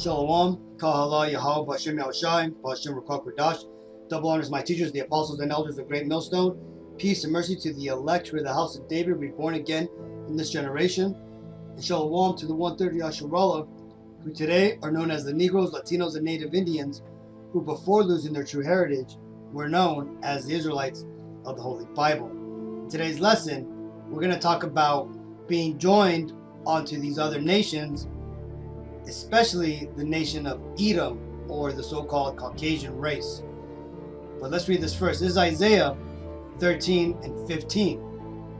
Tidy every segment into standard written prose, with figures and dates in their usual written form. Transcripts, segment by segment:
Shalom, Kahala, Yahweh, Bashem Yahushai, Bashem Rakak Radash. Double honors my teachers, the apostles and elders of Great Millstone. Peace and mercy to the elect who are the house of David, reborn again in this generation. And Shalom to the 130 Asherallah, who today are known as the Negroes, Latinos, and Native Indians, who before losing their true heritage were known as the Israelites of the Holy Bible. In today's lesson, we're going to talk about being joined onto these other nations, especially the nation of Edom, or the so-called Caucasian race. But let's read this first. This is Isaiah 13 and 15.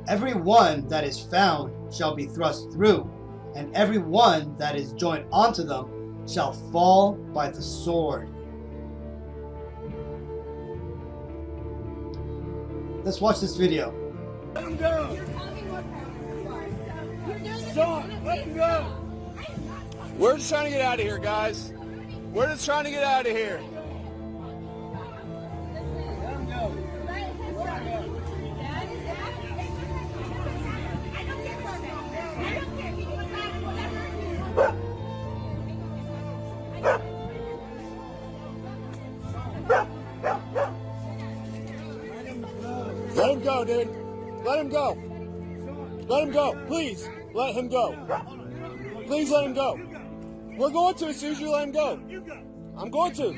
Every one that is found shall be thrust through, and every one that is joined onto them shall fall by the sword. Let's watch this video. Let him go. Son, let him go. We're just trying to get out of here, guys. We're just trying to get out of here. Let him go. Let him go, dude. Let him go. Let him go. Please, let him go. Please let him go. We're going to as soon as you let him go. I'm going to.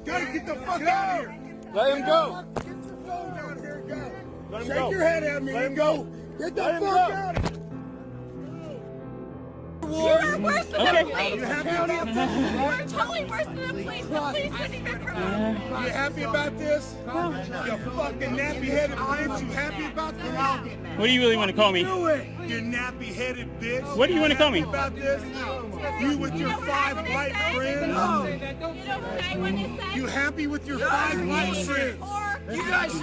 Gotta get the fuck out of here. Let him go. Let him Shake go. your head at me. Let him go. Get the Let him fuck go. out of here. You're worse than the police. You happy about this? You're totally worse than the police. The police couldn't even prevent it. You happy about this? You fucking nappy-headed bitch. You happy about this? What do you really want to call me? Do it, you nappy-headed bitch. What do you want to call me? Happy about this? You with your 5 white friends? You know what I want to say? You happy with your 5 white friends?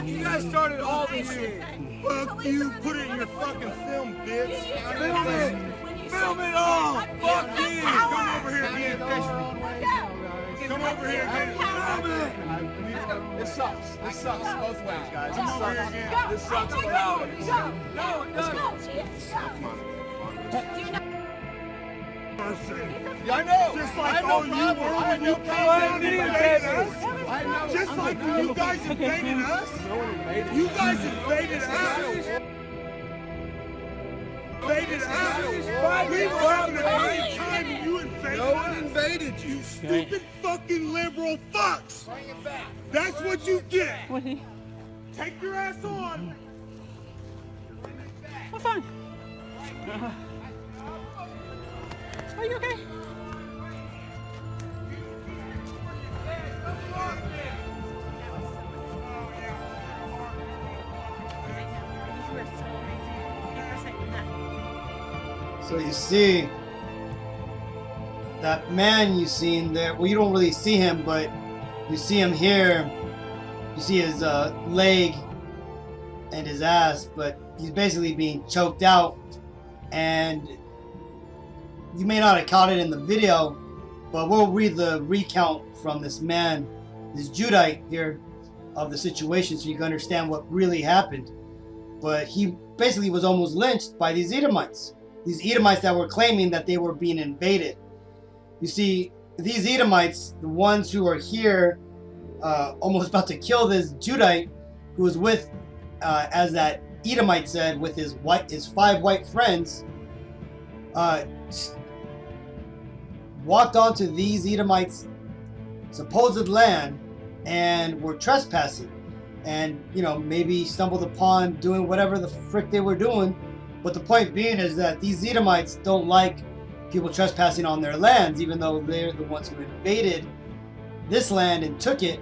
You guys started all this shit. Fuck you, put it in your fucking film, bitch. Film it. Film it all. Fuck you. Come over here again. Come over here again. Film it. This sucks. This sucks both ways, guys. Come over here again. This sucks both ways. No, it doesn't. Yeah, I know. Just I like have all no you problem. were I have when no you problem. came invaded us. Just like when you guys invaded us. You guys invaded us. Invaded us. We were having a great time and you invaded No us. one invaded you. You stupid fucking liberal fucks. Bring it back. That's what you get. Take your ass on. I'm fine. Are you okay? So you see that man you seen there. Well, you don't really see him, but you see him here. You see his leg and his ass, but he's basically being choked out. And you may not have caught it in the video, but we'll read the recount from this man, this Judite here, of the situation, so you can understand what really happened. But he basically was almost lynched by these Edomites. These Edomites that were claiming that they were being invaded. You see, these Edomites, the ones who are here, almost about to kill this Judite, who was with, as that Edomite said, with his 5 white friends, walked onto these Edomites' supposed land and were trespassing, and maybe stumbled upon doing whatever the frick they were doing. But the point being is that these Edomites don't like people trespassing on their lands, even though they're the ones who invaded this land and took it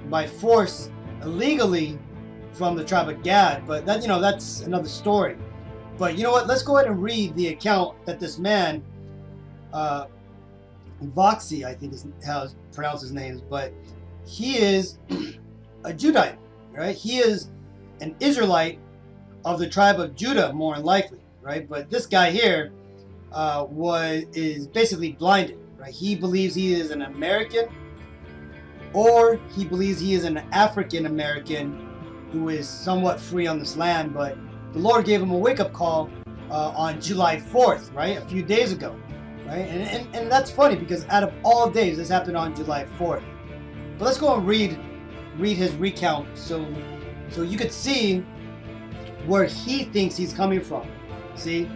by force illegally from the tribe of Gad. But that, that's another story. But you know what? Let's go ahead and read the account that this man, Voxy, I think is how to pronounce his name, but he is a Judite, right? He is an Israelite of the tribe of Judah, more than likely, right? But this guy here is basically blinded, right? He believes he is an American, or he believes he is an African American who is somewhat free on this land. But the Lord gave him a wake-up call on July 4th, right? A few days ago, right? And that's funny because out of all days, this happened on July 4th. But let's go and read his recount so you could see where he thinks he's coming from. See?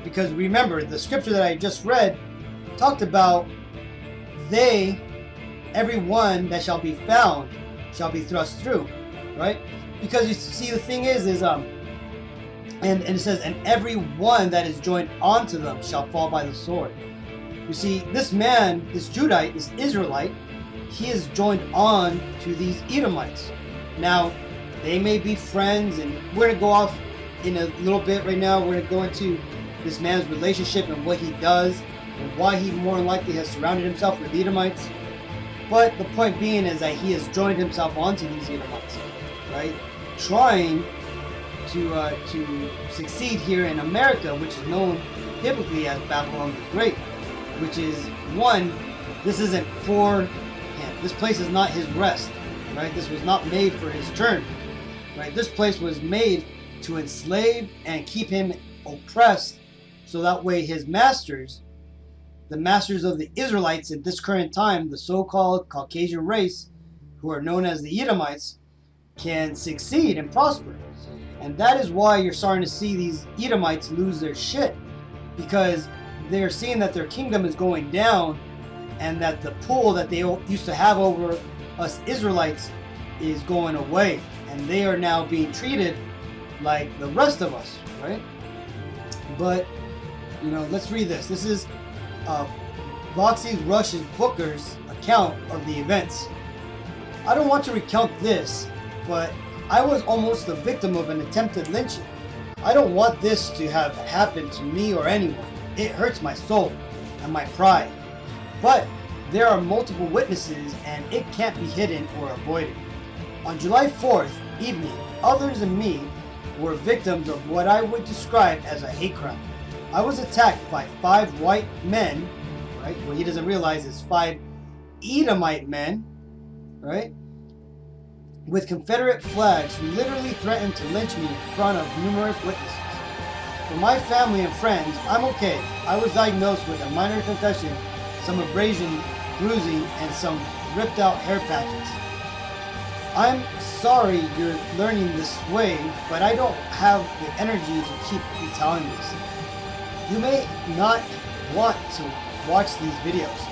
Because remember, the scripture that I just read talked about everyone that shall be found shall be thrust through, right? Because you see, the thing is and it says, and every one that is joined onto them shall fall by the sword. You see, this man, this Judite, this Israelite, he is joined on to these Edomites. Now, they may be friends, and we're gonna go off in a little bit right now. We're gonna go into this man's relationship and what he does and why he more than likely has surrounded himself with Edomites. But the point being is that he has joined himself onto these Edomites, right? Trying to succeed here in America, which is known typically as Babylon the Great, which is one, this isn't for him. This place is not his rest, right? This was not made for his turn, right? This place was made to enslave and keep him oppressed, so that way his masters, the masters of the Israelites at this current time, the so-called Caucasian race, who are known as the Edomites, can succeed and prosper. And that is why you're starting to see these Edomites lose their shit, because they're seeing that their kingdom is going down and that the pull that they used to have over us Israelites is going away, and they are now being treated like the rest of us, right? But, you know, let's read this. This is Voxy Rush's Booker's account of the events. I don't want to recount this, but I was almost the victim of an attempted lynching. I don't want this to have happened to me or anyone. It hurts my soul and my pride. But there are multiple witnesses and it can't be hidden or avoided. On July 4th evening, others and me were victims of what I would describe as a hate crime. I was attacked by 5 white men, right? What he doesn't realize is 5 Edomite men, right? With Confederate flags who literally threatened to lynch me in front of numerous witnesses. For my family and friends, I'm okay. I was diagnosed with a minor concussion, some abrasion, bruising, and some ripped out hair patches. I'm sorry you're learning this way, but I don't have the energy to keep telling this. You may not want to watch these videos.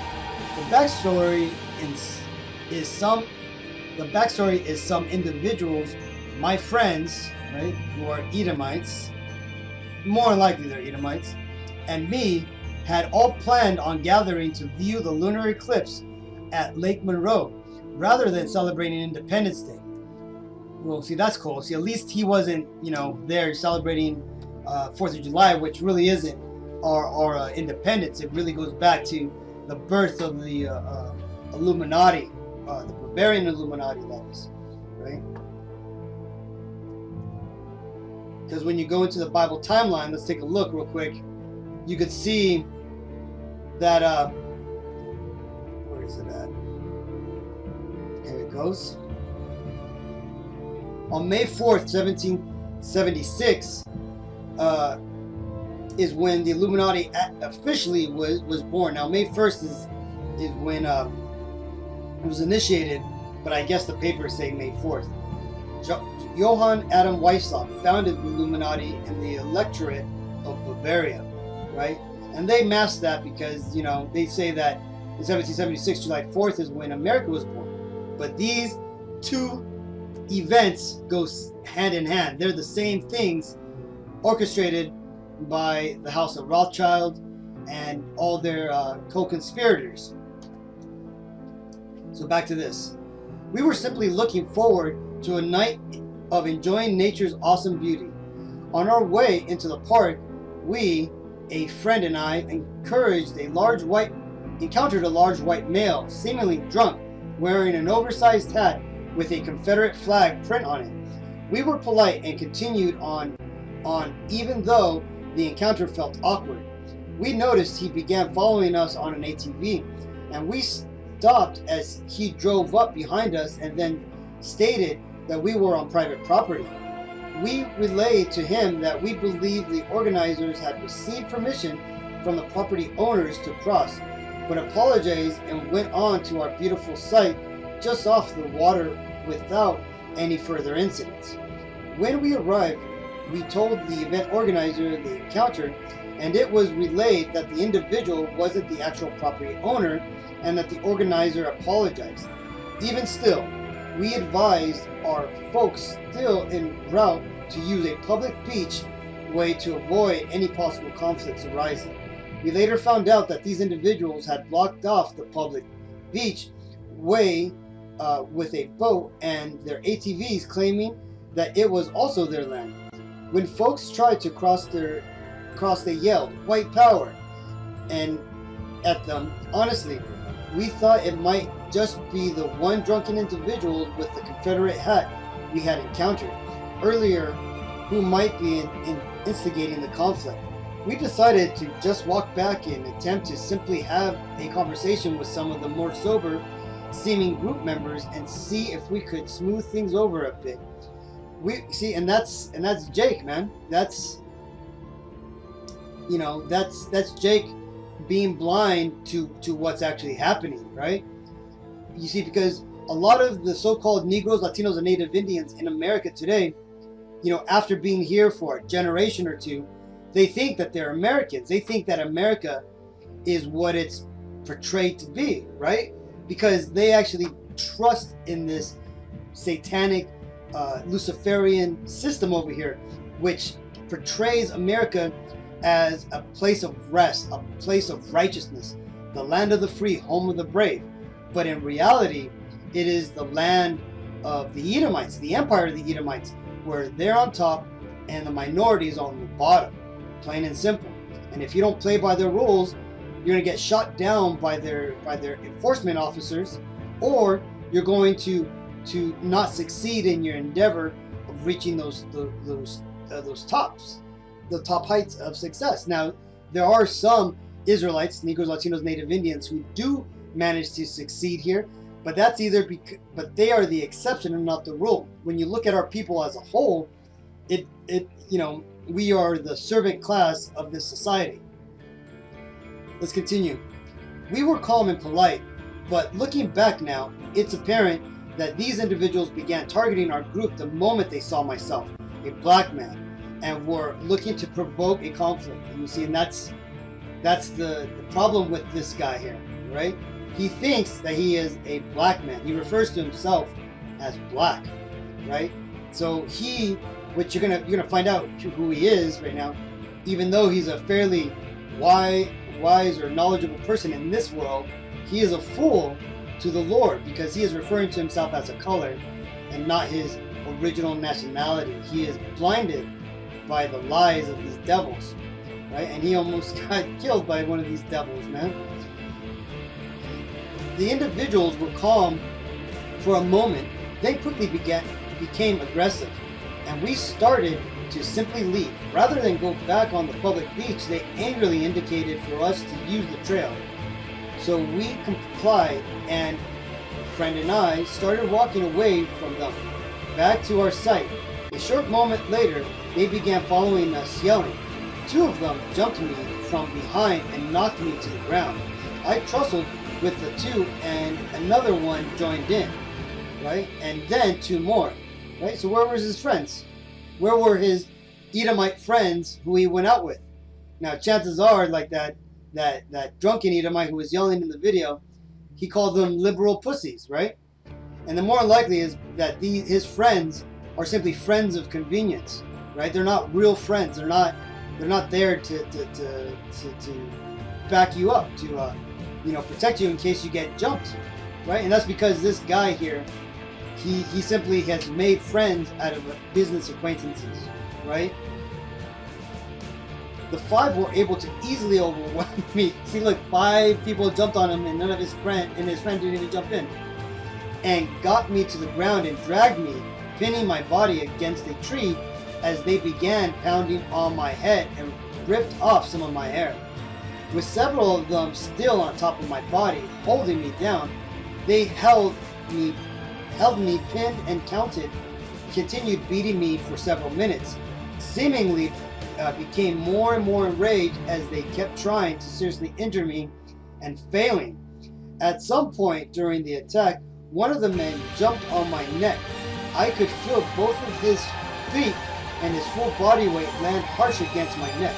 The backstory is some individuals, my friends, right, who are Edomites, more likely they're Edomites, and me had all planned on gathering to view the lunar eclipse at Lake Monroe rather than celebrating Independence Day. Well, see, that's cool. See, at least he wasn't, you know, there celebrating 4th of July, which really isn't our independence. It really goes back to the birth of the Illuminati, the Bavarian Illuminati, that is, right? Because when you go into the Bible timeline, let's take a look real quick. You could see that, where is it at? There it goes. On May 4th, 1776, is when the Illuminati officially was born. Now, May 1st is when it was initiated, but I guess the papers say May 4th. Johann Adam Weishaupt founded the Illuminati in the Electorate of Bavaria, right? And they masked that because, you know, they say that in 1776, July 4th is when America was born. But these two events go hand in hand. They're the same things orchestrated by the House of Rothschild and all their co-conspirators. So back to this. We were simply looking forward to a night of enjoying nature's awesome beauty. On our way into the park, we, a friend and I, encountered a large white male, seemingly drunk, wearing an oversized hat with a Confederate flag print on it. We were polite and continued on even though the encounter felt awkward. We noticed he began following us on an ATV, and we stopped as he drove up behind us and then stated that we were on private property. We relayed to him that we believed the organizers had received permission from the property owners to cross, but apologized and went on to our beautiful site just off the water without any further incidents. When we arrived, we told the event organizer the encounter, and it was relayed that the individual wasn't the actual property owner and that the organizer apologized. Even still, we advised our folks still en route to use a public beach way to avoid any possible conflicts arising. We later found out that these individuals had blocked off the public beach way with a boat and their ATVs, claiming that it was also their land. When folks tried to cross, they yelled "White Power" and at them. Honestly, we thought it might just be the one drunken individual with the Confederate hat we had encountered earlier who might be instigating the conflict. We decided to just walk back and attempt to simply have a conversation with some of the more sober seeming group members and see if we could smooth things over a bit. We see, and that's Jake, man. That's Jake being blind to what's actually happening, right? You see, because a lot of the so-called Negroes, Latinos, and Native Indians in America today, after being here for a generation or two, they think that they're Americans. They think that America is what it's portrayed to be, right? Because they actually trust in this satanic Luciferian system over here, which portrays America as a place of rest, a place of righteousness, the land of the free, home of the brave. But in reality, it is the land of the Edomites, the empire of the Edomites, where they're on top and the minority is on the bottom, plain and simple. And if you don't play by their rules, you're going to get shot down by their enforcement officers, or you're going to not succeed in your endeavor of reaching those tops, the top heights of success. Now, there are some Israelites, Negroes, Latinos, Native Indians who do manage to succeed here, but that's but they are the exception and not the rule. When you look at our people as a whole, we are the servant class of this society. Let's continue. We were calm and polite, but looking back now, it's apparent that these individuals began targeting our group the moment they saw myself, a black man, and were looking to provoke a conflict. And you see, and that's the problem with this guy here, right? He thinks that he is a black man. He refers to himself as black, right? So which you're gonna find out who he is right now, even though he's a fairly wise or knowledgeable person in this world, he is a fool to the Lord because he is referring to himself as a color and not his original nationality. He is blinded by the lies of these devils, right? And he almost got killed by one of these devils, man. The individuals were calm for a moment, then quickly became aggressive, and we started to simply leave. Rather than go back on the public beach, they angrily indicated for us to use the trail. So we complied, and a friend and I started walking away from them, back to our site. A short moment later, they began following us, yelling. Two of them jumped me from behind and knocked me to the ground. I tussled with the two, and another one joined in, right? And then two more, right? So where was his friends? Where were his Edomite friends who he went out with? Now, chances are, like that drunken Edomite who was yelling in the video, he called them liberal pussies, right? And the more likely is that his friends are simply friends of convenience, right? They're not real friends. They're not there to back you up, to protect you in case you get jumped, right? And that's because this guy here, he simply has made friends out of business acquaintances, right? The five were able to easily overwhelm me. See, look, 5 people jumped on him, and his friend didn't even jump in, and got me to the ground and dragged me, pinning my body against a tree as they began pounding on my head and ripped off some of my hair. With several of them still on top of my body, holding me down, they held me pinned and continued beating me for several minutes, seemingly became more and more enraged as they kept trying to seriously injure me and failing. At some point during the attack, one of the men jumped on my neck. I could feel both of his feet and his full body weight land harsh against my neck.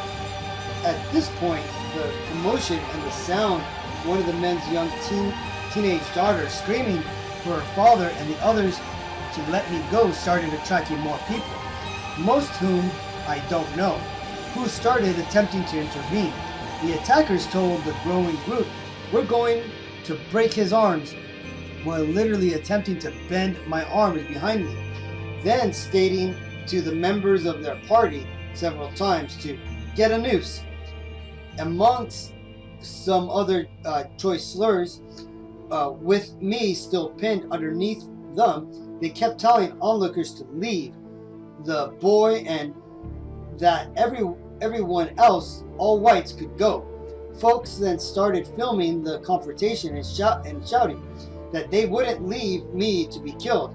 At this point, the commotion and the sound of one of the men's young teenage daughters screaming for her father and the others to let me go started attracting more people, most whom I don't know, who started attempting to intervene. The attackers told the growing group, "We're going to break his arms," while literally attempting to bend my arms behind me, then stating to the members of their party several times to get a noose. Amongst some other choice slurs, with me still pinned underneath them, they kept telling onlookers to leave the boy and that everyone else, all whites, could go. Folks then started filming the confrontation and shouting that they wouldn't leave me to be killed.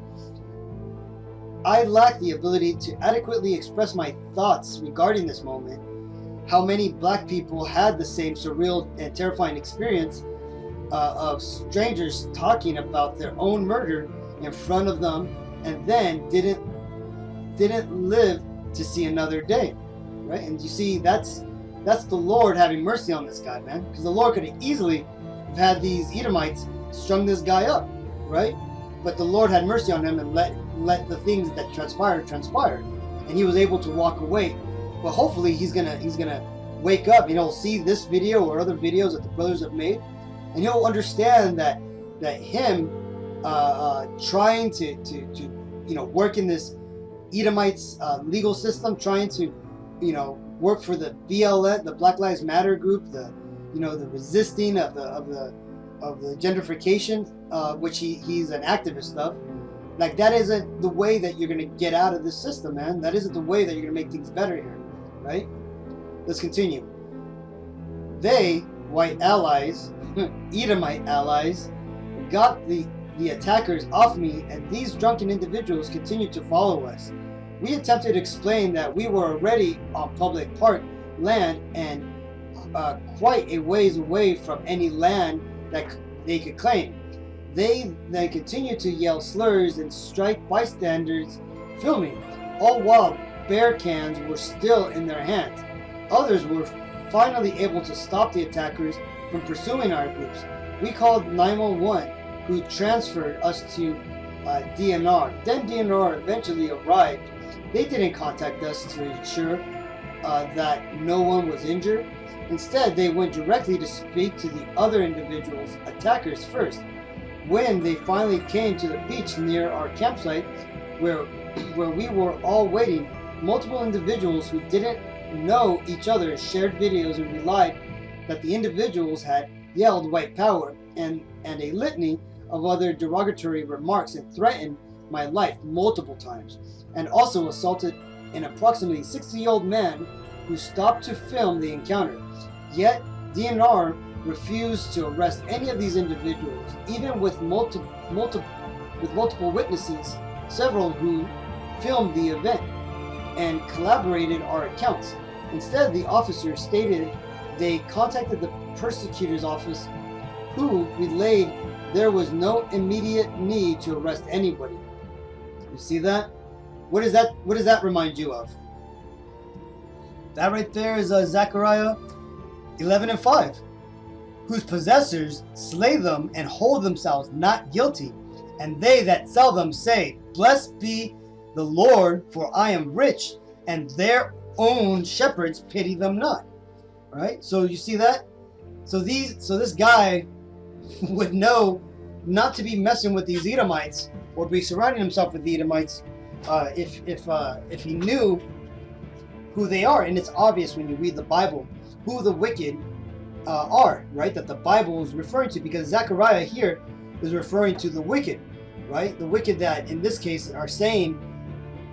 I lacked the ability to adequately express my thoughts regarding this moment. How many black people had the same surreal and terrifying experience of strangers talking about their own murder in front of them and then didn't live to see another day, right? And you see, that's the Lord having mercy on this guy, man, because the Lord could have easily have had these Edomites strung this guy up, right? But the Lord had mercy on him and let the things that transpired, and he was able to walk away. But hopefully he's gonna wake up, and he'll see this video or other videos that the brothers have made, and he'll understand that him trying to work in this Edomites legal system, trying to work for the BLM, the Black Lives Matter group, the resisting of the gentrification, which he's an activist of. Like, that isn't the way that you're gonna get out of this system, man. That isn't the way that you're gonna make things better here, right? Let's continue. They, white allies, Edomite allies, got the attackers off me, and these drunken individuals continued to follow us. We attempted to explain that we were already on public park land and quite a ways away from any land that they could claim. They then continued to yell slurs and strike bystanders filming, all while bear cans were still in their hands. Others were finally able to stop the attackers from pursuing our groups. We called 911, who transferred us to DNR. Then DNR eventually arrived. They didn't contact us to ensure that no one was injured. Instead, they went directly to speak to the other individuals, attackers first. When they finally came to the beach near our campsite, where we were all waiting, multiple individuals who didn't know each other shared videos and relied that the individuals had yelled white power and a litany of other derogatory remarks and threatened my life multiple times, and also assaulted an approximately 60-year-old man who stopped to film the encounter. Yet DNR refused to arrest any of these individuals, even with multiple witnesses, several who filmed the event and collaborated our accounts. Instead, the officers stated they contacted the prosecutor's office, who relayed there was no immediate need to arrest anybody. You see that? What does that remind you of? That right there is Zechariah 11:5, whose possessors slay them and hold themselves not guilty, and they that sell them say, "Blessed be the Lord, for I am rich," and their own shepherds pity them not. Right? So you see that? So this guy would know not to be messing with these Edomites or be surrounding himself with the Edomites if he knew who they are. And it's obvious when you read the Bible who the wicked are, right? That the Bible is referring to, because Zechariah here is referring to the wicked, right? The wicked that in this case are saying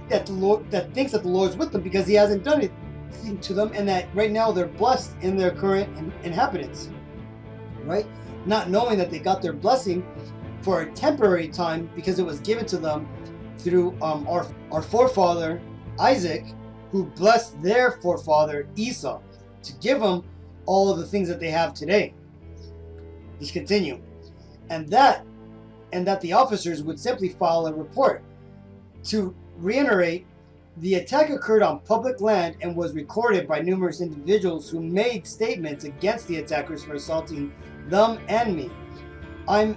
that the Lord, that thinks that the Lord's with them because he hasn't done anything to them, and that right now they're blessed in their current inhabitants, right? Not knowing that they got their blessing for a temporary time because it was given to them through our forefather Isaac, who blessed their forefather Esau to give him all of the things that they have today. Let's continue. And that the officers would simply file a report. To reiterate, the attack occurred on public land and was recorded by numerous individuals who made statements against the attackers for assaulting them and me. I'm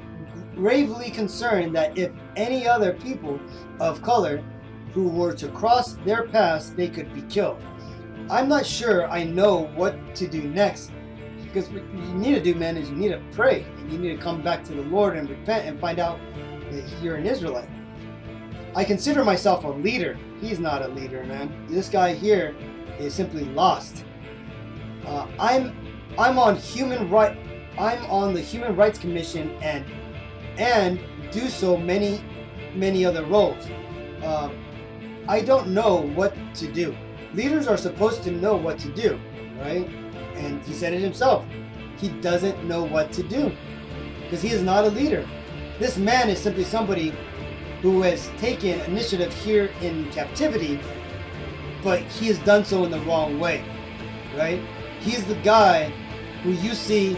gravely concerned that if any other people of color who were to cross their paths, they could be killed. I'm not sure I know what to do next, because what you need to do, man, is you need to pray, and you need to come back to the Lord and repent and find out that you're an Israelite. I consider myself a leader. He's not a leader, man. This guy here is simply lost. I'm on the Human Rights Commission and do so many other roles. I don't know what to do. Leaders are supposed to know what to do, right? And he said it himself. He doesn't know what to do because he is not a leader. This man is simply somebody who has taken initiative here in captivity, but he has done so in the wrong way, right? He's the guy who you see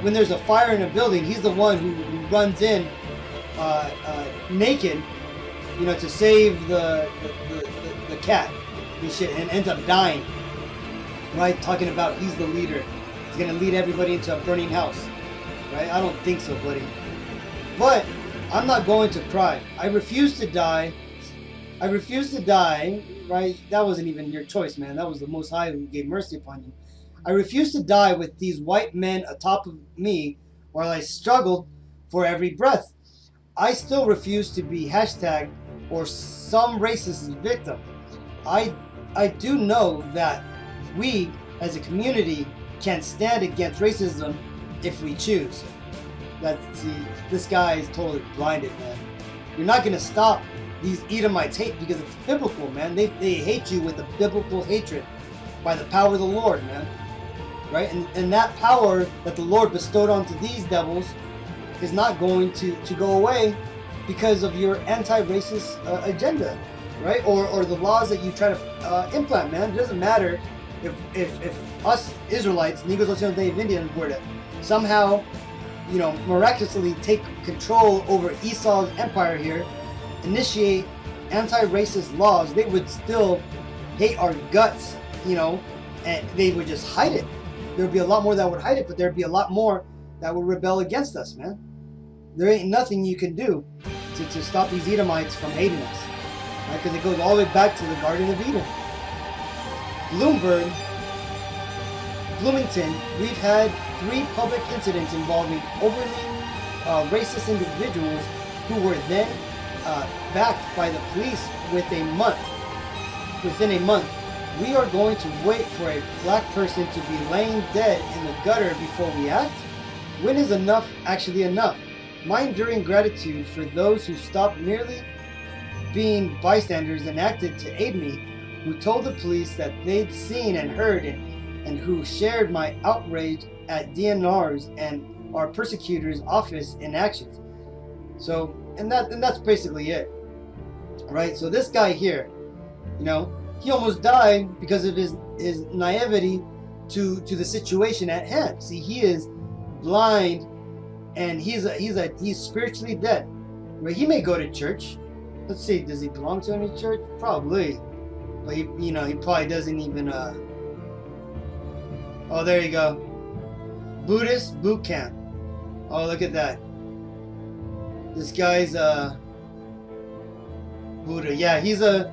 when there's a fire in a building. He's the one who runs in naked, to save the cat and shit, and ends up dying, right? Talking about he's the leader. He's gonna lead everybody into a burning house, right? I don't think so, buddy. But I'm not going to cry. I refuse to die. I refuse to die, right? That wasn't even your choice, man. That was the Most High who gave mercy upon you. I refuse to die with these white men atop of me while I struggled for every breath. I still refuse to be hashtag or some racist victim. I do know that we as a community can stand against racism if we choose. This guy is totally blinded, man. You're not going to stop these Edomites hate because it's biblical, man. They hate you with a biblical hatred by the power of the Lord, man. Right? And that power that the Lord bestowed onto these devils is not going to go away because of your anti-racist agenda, right? Or the laws that you try to implant, man. It doesn't matter if us Israelites, Negros Occidentales Indians, were to somehow miraculously take control over Esau's empire here, initiate anti-racist laws, they would still hate our guts, and they would just hide it. There would be a lot more that would hide it, but there'd be a lot more that would rebel against us, man. There ain't nothing you can do to stop these Edomites from hating us, right? Because it goes all the way back to the Garden of Eden. Bloomington, we've had 3 public incidents involving overly racist individuals who were then backed by the police within a month. We are going to wait for a black person to be laying dead in the gutter before we act? When is enough actually enough? My enduring gratitude for those who stopped merely being bystanders and acted to aid me, who told the police that they'd seen and heard and who shared my outrage at DNR's and our persecutors' office in actions. So, and that's basically it, right? So this guy here, he almost died because of his naivety to the situation at hand. See, he is blind, and he's spiritually dead. Right? He may go to church. Let's see, does he belong to any church? Probably, but he probably doesn't even. Oh, there you go. Buddhist boot camp. Oh, look at that. This guy's Buddha. Yeah, he's a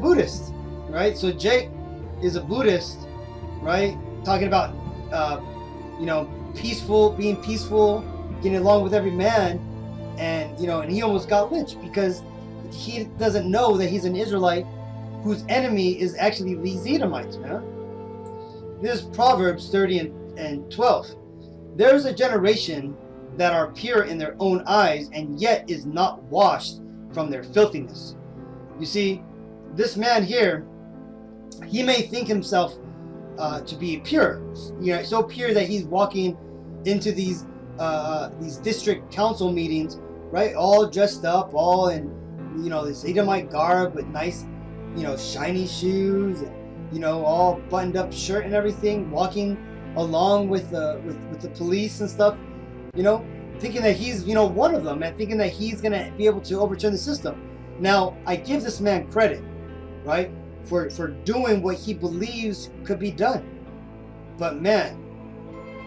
Buddhist, right? So Jake is a Buddhist, right? Talking about being peaceful, getting along with every man, and and he almost got lynched because he doesn't know that he's an Israelite whose enemy is actually these Edomites, man. This is Proverbs 30 and 12. There is a generation that are pure in their own eyes and yet is not washed from their filthiness. You see, this man here, he may think himself to be pure, so pure that he's walking into these district council meetings, right, all dressed up, all in this Edomite garb with nice shiny shoes, and, all buttoned up shirt and everything, walking along with the police and stuff, thinking that he's, one of them, and thinking that he's going to be able to overturn the system. Now, I give this man credit, right, for doing what he believes could be done. But man,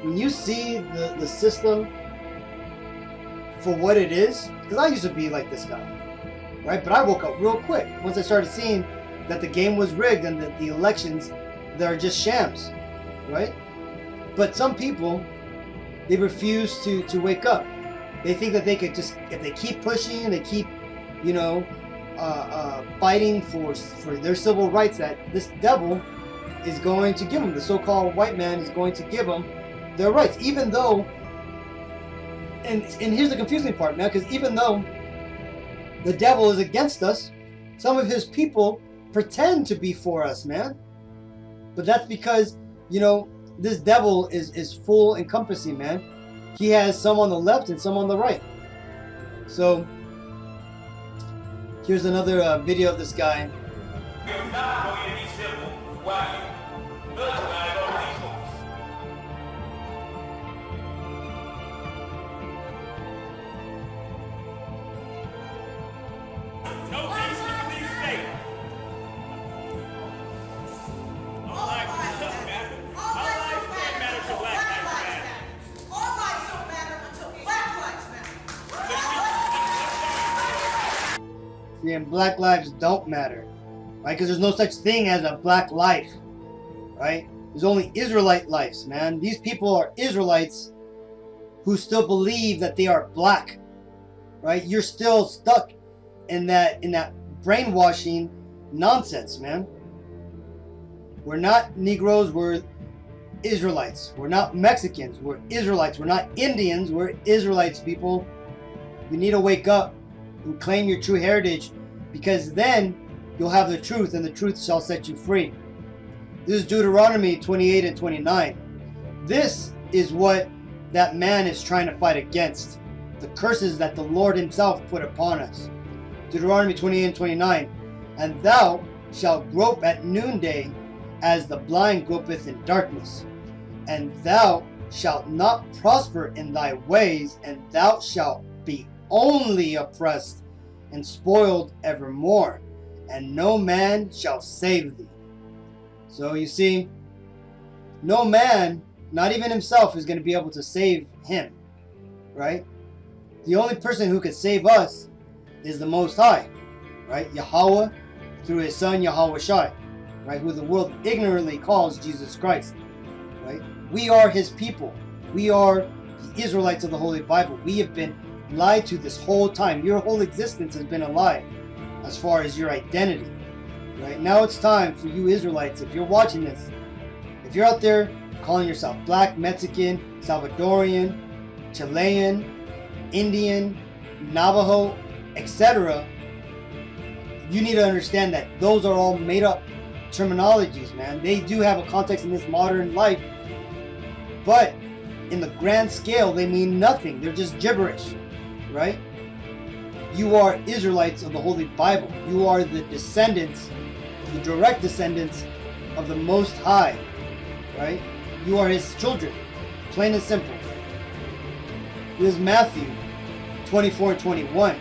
when you see the system for what it is, because I used to be like this guy, right? But I woke up real quick once I started seeing that the game was rigged and that the elections, they're just shams, right? But some people, they refuse to wake up. They think that they could just, if they keep pushing and they keep, fighting for their civil rights, that this devil is going to give them, the so-called white man is going to give them their rights, even though, and here's the confusing part, man, because even though the devil is against us, some of his people pretend to be for us, man. But that's because, this devil is full encompassing, man. He has some on the left and some on the right. So here's another video of this guy. And black lives don't matter, right? Because there's no such thing as a black life, right? There's only Israelite lives, man. These people are Israelites who still believe that they are black, right? You're still stuck in that brainwashing nonsense, man. We're not Negroes, we're Israelites. We're not Mexicans, we're Israelites. We're not Indians, we're Israelites, people. You need to wake up and claim your true heritage, because then you'll have the truth, and the truth shall set you free. This is Deuteronomy 28 and 29. This is what that man is trying to fight against. The curses that the Lord himself put upon us. Deuteronomy 28 and 29. And thou shalt grope at noonday as the blind gropeth in darkness. And thou shalt not prosper in thy ways, and thou shalt be only oppressed and spoiled evermore, and no man shall save thee. So you see, no man, not even himself, is going to be able to save him, right? The only person who could save us is the Most High, right? Yahweh, through his son Yahweh Shai, right? Who the world ignorantly calls Jesus Christ, right? We are his people. We are the Israelites of the Holy Bible. We have been lied to this whole time. Your whole existence has been a lie as far as your identity. Right now it's time for you Israelites, if you're watching this, if you're out there calling yourself black, Mexican, Salvadorian, Chilean, Indian, Navajo, etc., you need to understand that those are all made up terminologies, man. They do have a context in this modern life, but in the grand scale they mean nothing. They're just gibberish, right? You are Israelites of the Holy Bible. You are the descendants, the direct descendants of the Most High, right? You are his children, plain and simple. This is Matthew 24 and 21.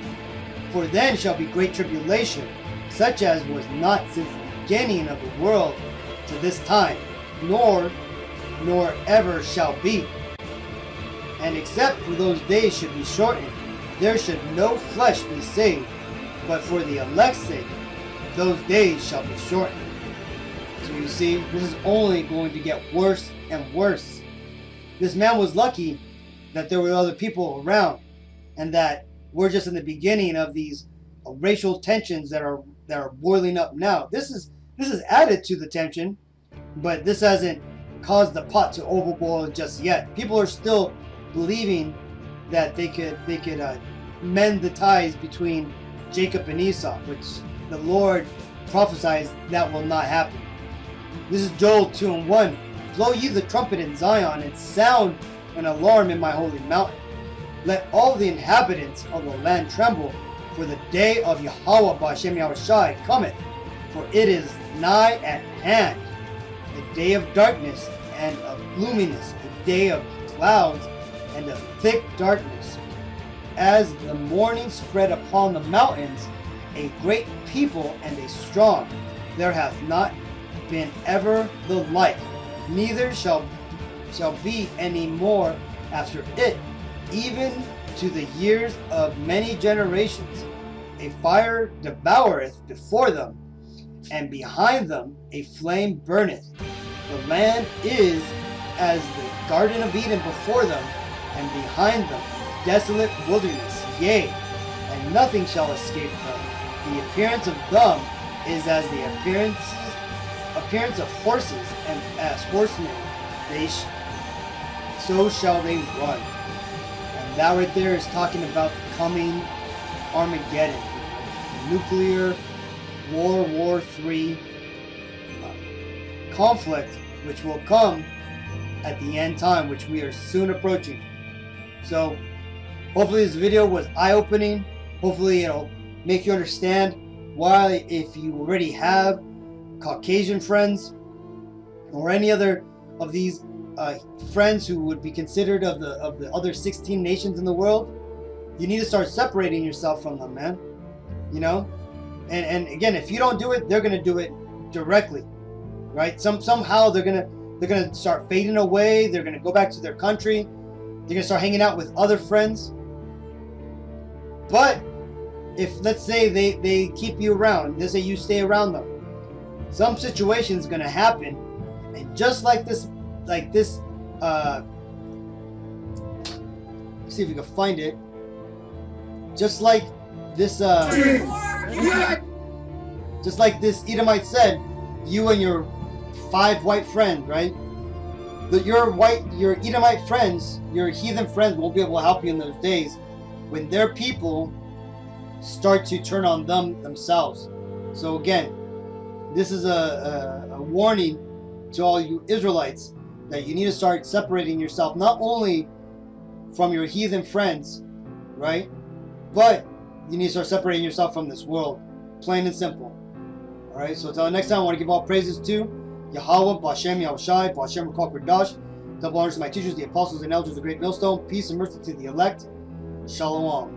For then shall be great tribulation, such as was not since the beginning of the world to this time, nor ever shall be. And except for those days should be shortened, there should no flesh be saved, but for the elect's sake, those days shall be shortened. So you see, this is only going to get worse and worse. This man was lucky that there were other people around, and that we're just in the beginning of these racial tensions that are boiling up now. This is added to the tension, but this hasn't caused the pot to overboil just yet. People are still believing that they could mend the ties between Jacob and Esau, which the Lord prophesies that will not happen. This is Joel 2 and 1. Blow ye the trumpet in Zion, and sound an alarm in my holy mountain. Let all the inhabitants of the land tremble, for the day of Yahweh B'Shem Yahushai cometh. for it is nigh at hand, a day of darkness and of gloominess, a day of clouds and of thick darkness. As the morning spread upon the mountains, a great people and a strong, there hath not been ever the like, neither shall be any more after it, even to the years of many generations. A fire devoureth before them, and behind them a flame burneth. The land is as the Garden of Eden before them, and behind them desolate wilderness, yea, and nothing shall escape them. The appearance of them is as the appearance of horses, and as horsemen so shall they run. And that right there is talking about the coming Armageddon, nuclear War 3 conflict, which will come at the end time, which we are soon approaching. So hopefully this video was eye-opening. Hopefully it'll make you understand why, if you already have Caucasian friends or any other of these friends who would be considered of the other 16 nations in the world, you need to start separating yourself from them, man. You know, and again, if you don't do it, they're gonna do it directly, right? Somehow they're gonna start fading away. They're gonna go back to their country. They're gonna start hanging out with other friends. But if, let's say, they keep you around, let's say you stay around them, some situation's gonna happen, and just like this, let's see if we can find it. Just like this, just like this Edomite said, you and your 5 white friends, right? Your Edomite friends, your heathen friends won't be able to help you in those days when their people start to turn on themselves. So again, this is a warning to all you Israelites that you need to start separating yourself, not only from your heathen friends, right? But you need to start separating yourself from this world, plain and simple. Alright, so until next time, I want to give all praises to Yahweh, B'Hashem Yahushai, B'Hashem Ruach HaKodesh. Double honors to my teachers, the apostles and elders of the great millstone. Peace and mercy to the elect. Shalom.